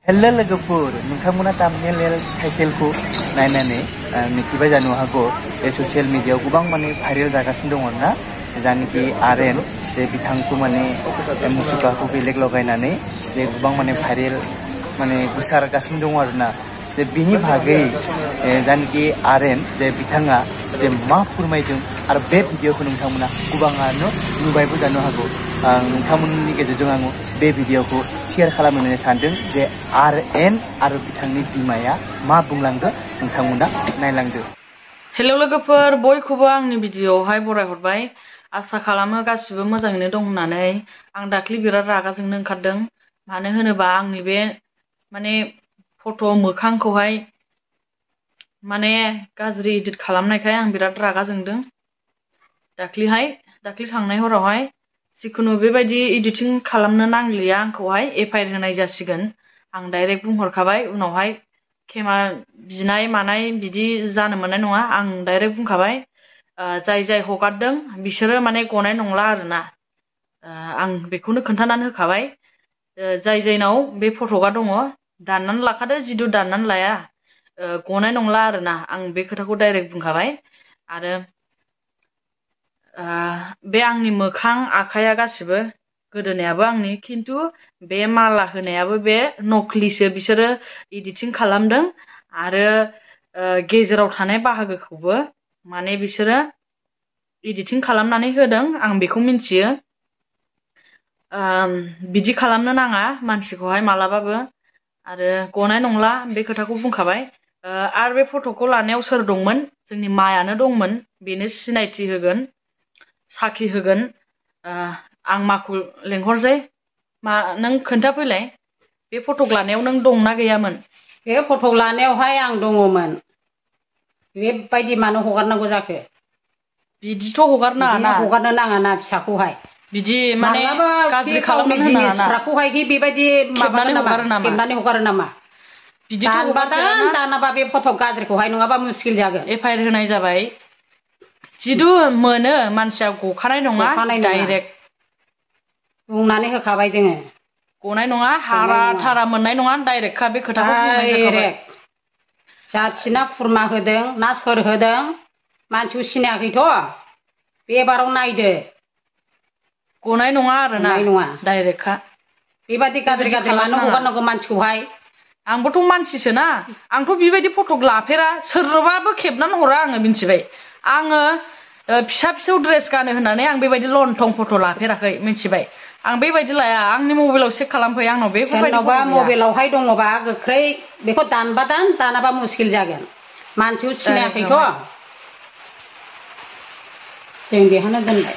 Hello लोगोफोर नोंथांमोना thumbnail टाइटेलखौ नायनानै मिथिबाय जानो हागौ बे ससियेल मिडियायाव गोबां माने भाइरेल जागासिनो दङ ना जानिखि आर्यन जे बिथांखौ माने मुसुखाखौ बेलेग लगायनानै जे गोबां माने भाइरेल माने गोसारगासिनो दङ आरोना जे बिनि बागै जानिखि आर्यन जे बिथाङा जे मा फोरमायदों आरो बे भिडिअखौ नोंथांमोना गोबाङानो नुबायबो जानो हागौ नोंथांमोननि गेजेरजों आङो बे भिडिअखौ शेयार खालामनो सानदों जे आर्यन आरो बिथांनि बिमाया मा बुंलांदो नोंथांमोना नायलांदो। हेलौ लोगोफोर बयखौबो आंनि भिडिअआवहाय बरायहरबाय आसा खालामो गासिबो मोजाङैनो दं होननानै आं दाख्लि बिराद रागा जोंनो ओंखारदों मानो होनोबा आंनि बे माने फट' मोखांखौहाय माने गाज्रि एडिट खालामनायखाय आं बिराद रागा जोंदों दाख्लि थांनाय हरावहाय जिखुनु बेबायदि एडिटिं खालामनो नांलिया आंखौहाय एफआइआर होनाय जासिगोन आं डाइरेक्ट बुंहरखाबाय उनावहाय केमेरा बिनाय मानाय बिदि जानो मोननाय नङा आं डाइरेक्ट बुंखाबाय जाय हगारदों बिसोरो माने गनाय नंला आरोना आं बेखौनो खोन्थानानै होखाबाय जायनाव बे फट'आ दङ दाननानै लाखादो जिदु दाननानै लाया गनाय नंला आरोना आं बे खोथाखौ डाइरेक्ट बुंखाबाय आरो बे आंनि मोखां आखाइया गासिबो गोदोनायाबो आंनि खिन्थु बे माला होनायाबो बे नख्लिसो बिसोरो एडिटिं खालामदों आरो गेजेराव थानाय बाहागोखौबो माने बिसोरो एडिटिं खालामनानै होदों आं बेखौ मिन्थियो बिदि खालामनो नाङा मानसिखौहाय मालाबाबो आरो गनाय नंला बे खोथाखौ बुंखाबाय आरो बे फट'खौ लानायाव सोर दंमोन जोंनि मायानो दंमोन बेनो सिनायथि होगोन साखि होगोन आं माखौ लेंहरसै मा नों खोन्थाफैलाय बे फट' लानायाव नों दंना गैयामोन? बे फट' लानायावहाय आं दङमोन बेबायदि मानो हगारनांगौ जाखो बिदिथ' हगारनाङा ना हगारनो नाङा ना फिसाखौहाय बिदि माने गाज्रि खालामनानै होनाङा ना जिनिसफोरखौहाय बेबायदि खेबनानै हगारो नामा बिदिथ' हगारजायाना दानाबा बे फट' गाज्रिखौहाय नङाबा मुस्किल जागोन एफआइआर होनाय जाबाय जिदु मोनो मानसिया गखानाय नङा डाइरेक्ट बुंनानै होखाबाय जोङो गनाय नङा हारा थारा मोननाय नङा डाइरेक्टखा बे खोथाखौ बुंनाय जाखाबाय जाथि ना खुरमा होदों ना सोर होदों मानसिखौ सिनायाखैथ' बेबाराव नायदो गनाय नङा आरोना डाइरेक्टखा बेबादि गाज्रि मानो हगारनांगौ मानसिखौहाय आंबोथ' मानसिसोना आंथ' बेबायदि फट' लाफेरा सोरबाबो खेबनानै हरा आङो मिन्थिबाय आङो फिसा ड्रेस गानो होननानै आं बेबायदि लंथं फट' लाफेराखै मिन्थिबाय आं बेबायदि लाया आंनि मबाइलाव चेक खालामफै आंनाव बेफोरबायदि मबाइलावहाय दङबा गोख्रै बेखौ दानबा दानाबा मुस्किल जागोन मानसिखौ सिनायाखैथ' जों बेहायनो दोनबाय